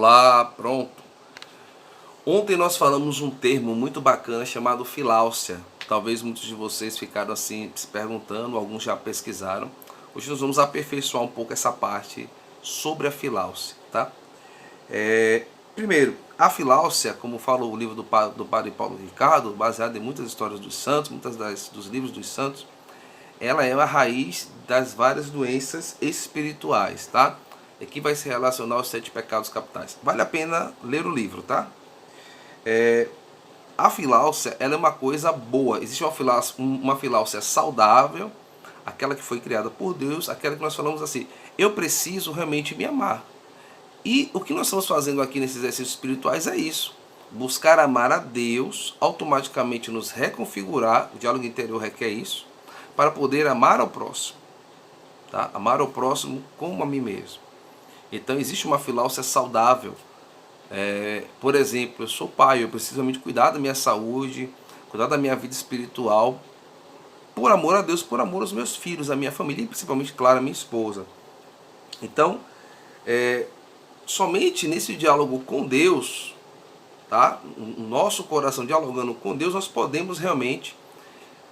Olá, pronto. Ontem nós falamos um termo muito bacana chamado filáusia. Talvez muitos de vocês ficaram assim se perguntando, alguns já pesquisaram. Hoje nós vamos aperfeiçoar um pouco essa parte sobre a filáusia, tá? Primeiro, a filáusia, como fala o livro do padre Paulo Ricardo, baseado em muitas histórias dos santos, dos livros dos santos, ela é a raiz das várias doenças espirituais, tá? Aqui vai se relacionar aos 7 pecados capitais. Vale a pena ler o livro, tá? A filáusia, ela é uma coisa boa. Existe uma filáusia saudável, aquela que foi criada por Deus, aquela que nós falamos assim, eu preciso realmente me amar. E o que nós estamos fazendo aqui nesses exercícios espirituais é isso. Buscar amar a Deus, automaticamente nos reconfigurar, o diálogo interior requer isso, para poder amar ao próximo. Tá? Amar ao próximo como a mim mesmo. Então existe uma filáusia saudável. Por exemplo, eu sou pai, eu preciso realmente cuidar da minha saúde, cuidar da minha vida espiritual, por amor a Deus, por amor aos meus filhos, à minha família e principalmente, claro, a minha esposa. Então, somente nesse diálogo com Deus, tá? O nosso coração dialogando com Deus, nós podemos realmente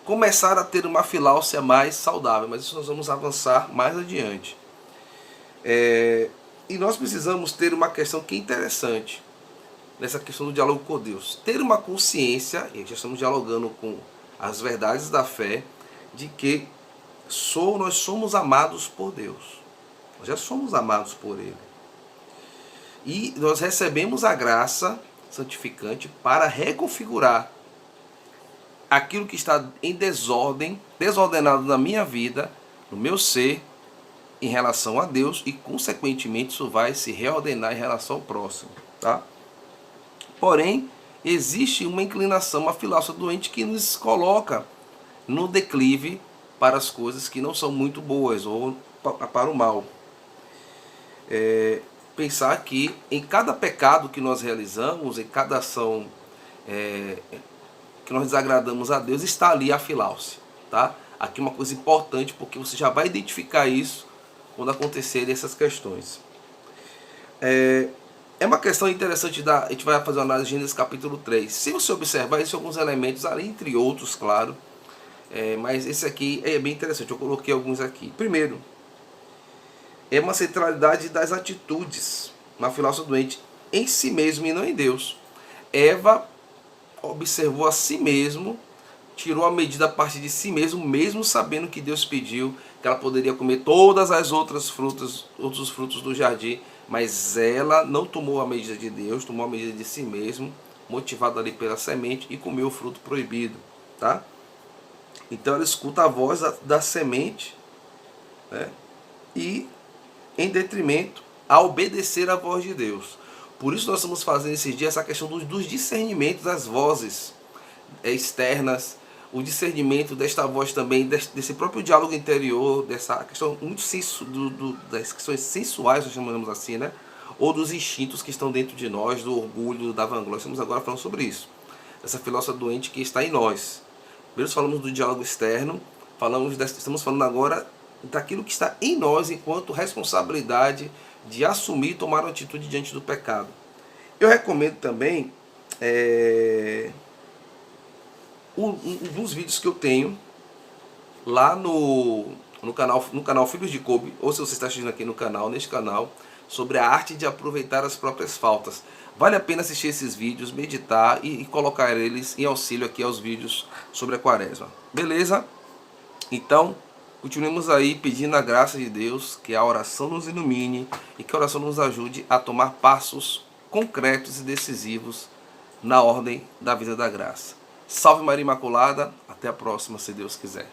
começar a ter uma filáusia mais saudável, mas isso nós vamos avançar mais adiante. E nós precisamos ter uma questão que é interessante, nessa questão do diálogo com Deus. Ter uma consciência, e já estamos dialogando com as verdades da fé, de que nós somos amados por Deus. Nós já somos amados por Ele. E nós recebemos a graça santificante para reconfigurar aquilo que está em desordem, desordenado na minha vida, no meu ser, em relação a Deus, e consequentemente isso vai se reordenar em relação ao próximo, tá? Porém, existe uma inclinação, uma filáusia doente que nos coloca no declive para as coisas que não são muito boas ou para o mal. Pensar que em cada pecado que nós realizamos, em cada ação que nós desagradamos a Deus, está ali a filáusia, tá? Aqui uma coisa importante, porque você já vai identificar isso quando acontecerem essas questões. É uma questão interessante, a gente vai fazer uma análise de Gênesis capítulo 3. Se você observar, existem alguns elementos ali, entre outros, claro, mas esse aqui é bem interessante, eu coloquei alguns aqui. Primeiro, é uma centralidade das atitudes na filáusia doente em si mesmo e não em Deus. Eva observou a si mesmo, tirou a medida a partir de si mesmo, mesmo sabendo que Deus pediu que ela poderia comer todas as outros frutos do jardim, mas ela não tomou a medida de Deus, tomou a medida de si mesmo, motivada ali pela semente, e comeu o fruto proibido, tá? Então ela escuta a voz da semente, né? E em detrimento a obedecer à voz de Deus. Por isso nós estamos fazendo esse dia essa questão dos discernimentos das vozes externas, o discernimento desta voz também, desse próprio diálogo interior, dessa questão muito das questões sensuais, nós chamamos assim, né? Ou dos instintos que estão dentro de nós, do orgulho, da vanglória. Estamos agora falando sobre isso, essa filáusia doente que está em nós. Primeiro falamos do diálogo externo, estamos falando agora daquilo que está em nós enquanto responsabilidade de assumir e tomar uma atitude diante do pecado. Eu recomendo também um dos vídeos que eu tenho lá no canal Filhos de Coube, ou se você está assistindo aqui no canal, neste canal, sobre a arte de aproveitar as próprias faltas. Vale a pena assistir esses vídeos, meditar e colocar eles em auxílio aqui aos vídeos sobre a quaresma. Beleza? Então, continuemos aí pedindo a graça de Deus, que a oração nos ilumine e que a oração nos ajude a tomar passos concretos e decisivos na ordem da vida da graça. Salve Maria Imaculada, até a próxima, se Deus quiser.